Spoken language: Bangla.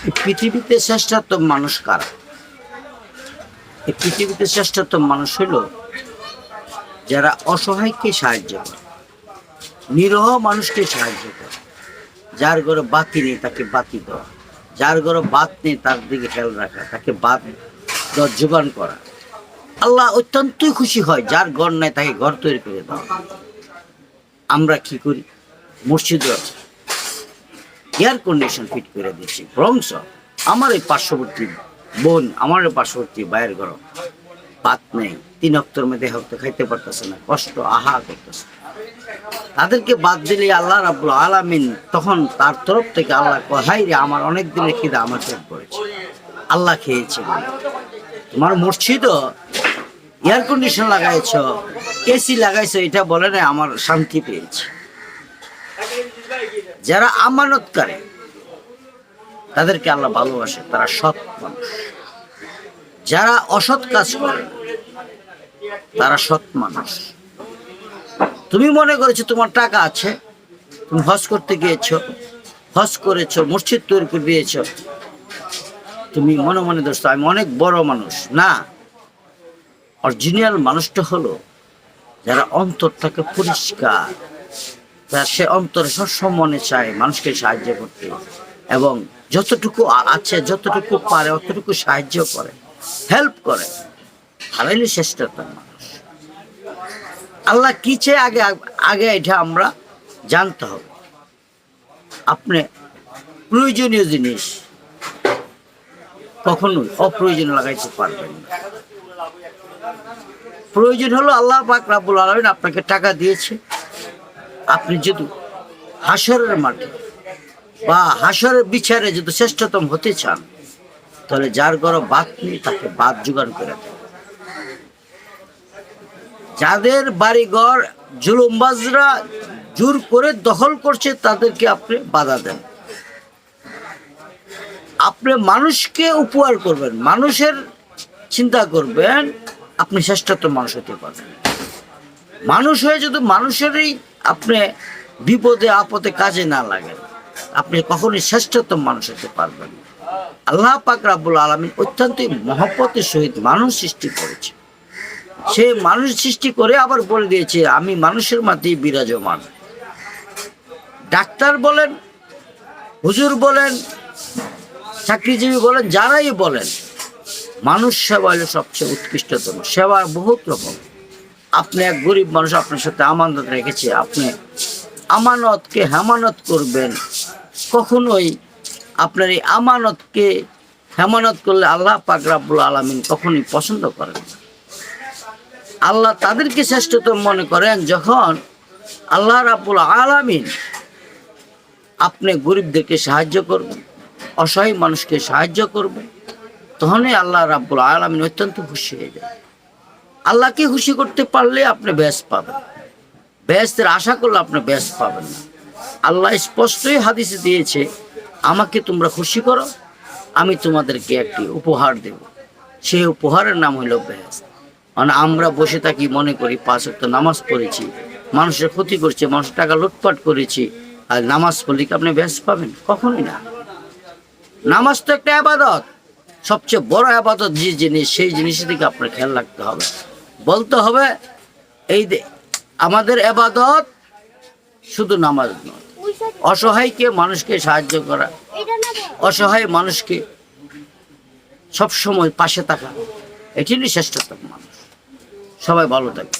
এই পৃথিবীতে শ্রেষ্ঠতম মানুষ কারা? এই পৃথিবীতে শ্রেষ্ঠতম মানুষ হলো যারা অসহায়কে সাহায্য করে, নিরহ মানুষকে সাহায্য করে, যার ঘরে বাতি নেই তাকে বাতি দেওয়া, যার ঘরে বাত নেই তার দিকে খেয়াল রাখা, তাকে বাত যোগান করা। আল্লাহ অত্যন্তই খুশি হয় যার ঘর নেই তাকে ঘর তৈরি করে দেওয়া। আমরা কি করি? মসজিদে এয়ার কন্ডিশন ফিট করে দিচ্ছি, বরংস আমার এই পার্শ্ববর্তী বোন, আমার পার্শ্ববর্তী ভাইয়ের ঘর বাত নেই, 3 অক্টর মধ্যে হয়তো খাইতে পারতেছে না, কষ্ট আহা করতেছে। তাদেরকে বাদ দিলে আল্লাহ রাব্বুল আলামিন তখন তার তরফ থেকে আল্লাহ কয়, হাই রে আমার অনেক দিনের খিদা আমার পেট পড়েছে, আল্লাহ খেয়েছে। তোমার মসজিদও এয়ার কন্ডিশন লাগাইছ, এসি লাগাইছো, এটা বলে না আমার শান্তি পেয়েছে। যারা আমানতকারী তাদেরকে আল্লাহ ভালোবাসে, তারা সৎ মানুষ। যারা অসৎ কাজ করে তারা সৎ মানুষ। তুমি মনে করেছো তোমার টাকা আছে, তুমি হজ করতে গিয়েছো, হজ করেছো, মসজিদ তৈরি করে দিয়েছো, তুমি মনে মনে দোস্ত আমি অনেক বড় মানুষ। না, অরিজিনাল মানুষটা হলো যারা অন্তরটাকে পরিষ্কার, তার সে অন্তরে সবসময় মনে চায় মানুষকে সাহায্য করতে, এবং যতটুকু আছে যতটুকু পারে অতটুকু সাহায্য করে, হেল্প করে, হারাইলে শ্রেষ্ঠতম মানুষ। আল্লাহ কি চেয়ে আগে আগে এটা আমরা জানতে হবে। আপনি প্রয়োজনীয় জিনিস কখনোই অপ্রয়োজনীয় লাগাইতে পারবেন না। প্রয়োজন হলো আল্লাহ পাক রব্বুল আলামিন আপনাকে টাকা দিয়েছে, আপনি যদি হাসরের মাঠে বা হাসরের বিচারে যদি শ্রেষ্ঠতম হতে চান, তাহলে যার ঘরে বাত নেই তাকে বাত জোগাড় করে দেন। যাদের বাড়িঘর জুলুমবাজরা জোর করে দখল করছে তাদেরকে আপনি বাধা দেন। আপনি মানুষকে উপহার করবেন, মানুষের চিন্তা করবেন, আপনি শ্রেষ্ঠতম মানুষ হতে পারবেন। মানুষ হয়ে যদি মানুষেরই আপনি বিপদে আপদে কাজে না লাগেন, আপনি কখনোই শ্রেষ্ঠতম মানুষ হতে পারবেন। আল্লাহ পাক রব্বুল আলামিন অত্যন্তই মহব্বতের সহিত মানুষ সৃষ্টি করেছে। সে মানুষ সৃষ্টি করে আবার বলে দিয়েছে আমি মানুষের মধ্যেই বিরাজমান। ডাক্তার বলেন, হুজুর বলেন, চাকরিজীবী বলেন, যারাই বলেন, মানুষ সেবা হলো সবচেয়ে উৎকৃষ্টতম সেবা। বহুত রকম। আপনি এক গরিব মানুষ, আপনার সাথে আমানত রেখেছে, আপনি আমানতকে হেমানত করবেন। কখনোই আপনার এই আমানতকে হেমানত করলে আল্লাহ পাক রব্বুল আলামিন কখনোই পছন্দ করেন না। আল্লাহ তাদেরকে শ্রেষ্ঠতম মনে করেন যখন আল্লাহ রাব্বুল আলামিন আপনি গরিবদেরকে সাহায্য করবেন, অসহায় মানুষকে সাহায্য করবেন, তখনই আল্লাহ রাব্বুল আলামিন অত্যন্ত খুশি হয়ে যায়। আল্লাহকে খুশি করতে পারলে আপনি বেহেশত পাবেন, বেহেশতের আশা করলে আপনি বেহেশত পাবেন না। আল্লাহ স্পষ্টই হাদিসে দিয়েছে, আমাকে তোমরা খুশি করো, আমি তোমাদেরকে একটি উপহার দেব, সেই উপহারের নাম হলো বেহেশত। মানে আমরা বসে থাকি মনে করি 5 ওয়াক্ত নামাজ পড়েছি, মানুষের ক্ষতি করছে, মানুষের টাকা লুটপাট করেছি, আর নামাজ পড়লে কি আপনি বেহেশত পাবেন? কখনোই না। নামাজ তো একটা ইবাদত, সবচেয়ে বড় ইবাদত যে জিনিস, সেই জিনিসের দিকে আপনার খেয়াল রাখতে হবে। বলতে হবে এই আমাদের ইবাদত শুধু নামাজ নয়, অসহায়কে মানুষকে সাহায্য করা, অসহায় মানুষকে সবসময় পাশে থাকা, এটি শ্রেষ্ঠতম মানুষ। সবাই ভালো থাকবে।